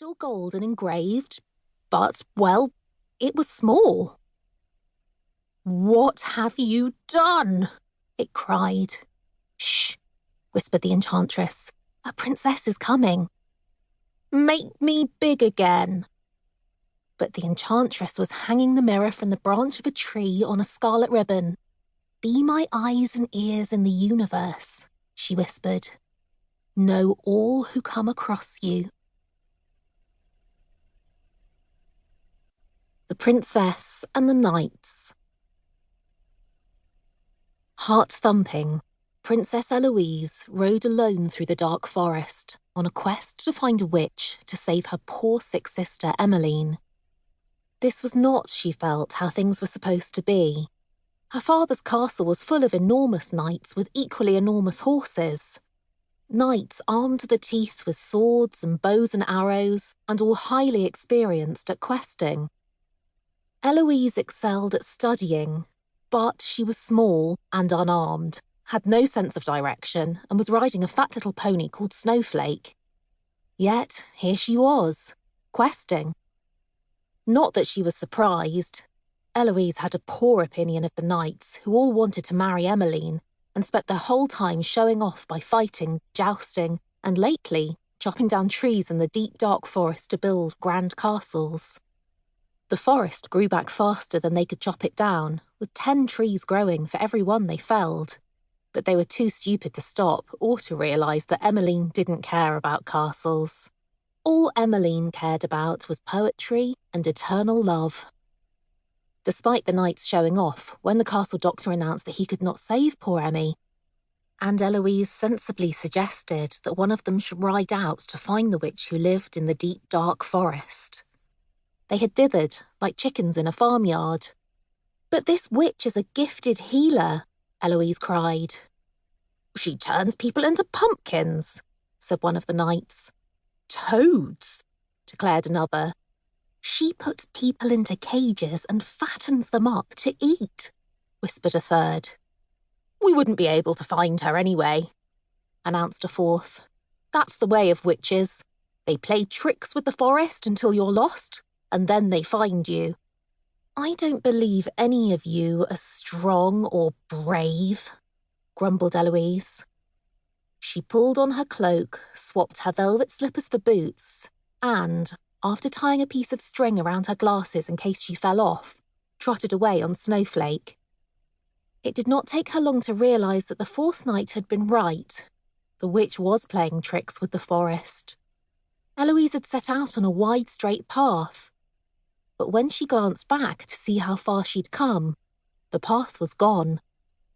still gold and engraved, but, well, it was small. "What have you done?" it cried. "Shh," whispered the enchantress. "A princess is coming." "Make me big again." But the enchantress was hanging the mirror from the branch of a tree on a scarlet ribbon. "Be my eyes and ears in the universe," she whispered. "Know all who come across you." The Princess and the Knights. Heart-thumping, Princess Eloise rode alone through the dark forest on a quest to find a witch to save her poor sick sister Emmeline. This was not, she felt, how things were supposed to be. Her father's castle was full of enormous knights with equally enormous horses. Knights armed to the teeth with swords and bows and arrows, and all highly experienced at questing. Eloise excelled at studying, but she was small and unarmed, had no sense of direction, and was riding a fat little pony called Snowflake. Yet here she was, questing. Not that she was surprised. Eloise had a poor opinion of the knights, who all wanted to marry Emmeline, and spent their whole time showing off by fighting, jousting, and lately chopping down trees in the deep dark forest to build grand castles. The forest grew back faster than they could chop it down, with 10 trees growing for every one they felled. But they were too stupid to stop or to realise that Emmeline didn't care about castles. All Emmeline cared about was poetry and eternal love. Despite the knights showing off, when the castle doctor announced that he could not save poor Emmy, and Eloise sensibly suggested that one of them should ride out to find the witch who lived in the deep dark forest. They had dithered, like chickens in a farmyard. "But this witch is a gifted healer," Eloise cried. "She turns people into pumpkins," said one of the knights. "Toads," declared another. "She puts people into cages and fattens them up to eat," whispered a third. "We wouldn't be able to find her anyway," announced a fourth. "That's the way of witches. They play tricks with the forest until you're lost, and then they find you." "I don't believe any of you are strong or brave," grumbled Eloise. She pulled on her cloak, swapped her velvet slippers for boots, and, after tying a piece of string around her glasses in case she fell off, trotted away on Snowflake. It did not take her long to realise that the fourth night had been right. The witch was playing tricks with the forest. Eloise had set out on a wide, straight path. But when she glanced back to see how far she'd come, the path was gone,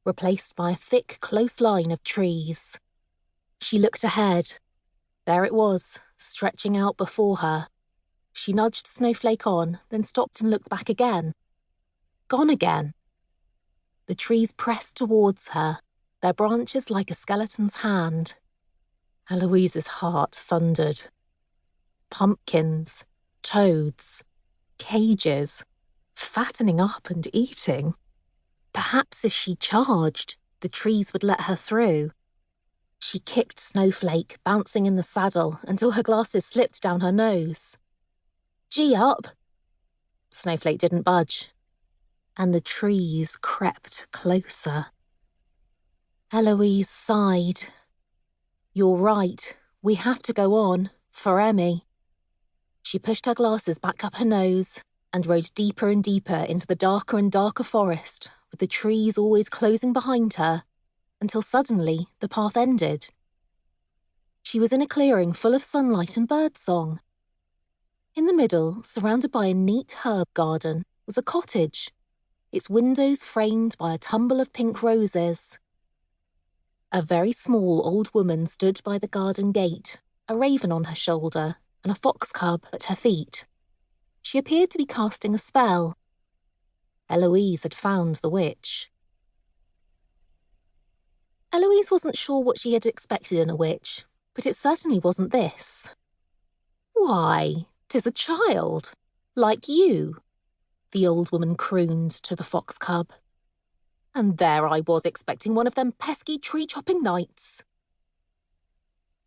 replaced by a thick, close line of trees. She looked ahead. There it was, stretching out before her. She nudged Snowflake on, then stopped and looked back again. Gone again. The trees pressed towards her, their branches like a skeleton's hand. Eloise's heart thundered. Pumpkins, toads, cages, fattening up and eating. Perhaps if she charged, the trees would let her through. She kicked Snowflake, bouncing in the saddle until her glasses slipped down her nose. "Gee up!" Snowflake didn't budge, and the trees crept closer. Eloise sighed. "You're right, we have to go on, for Emmy." She pushed her glasses back up her nose and rode deeper and deeper into the darker and darker forest, with the trees always closing behind her, until suddenly the path ended. She was in a clearing full of sunlight and birdsong. In the middle, surrounded by a neat herb garden, was a cottage, its windows framed by a tumble of pink roses. A very small old woman stood by the garden gate, a raven on her shoulder and a fox cub at her feet. She appeared to be casting a spell. Eloise had found the witch. Eloise wasn't sure what she had expected in a witch, but it certainly wasn't this. "Why, 'tis a child, like you," the old woman crooned to the fox cub. "And there I was expecting one of them pesky tree-chopping knights."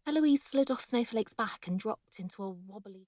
Eloise slid off Snowflake's back and dropped into a wobbly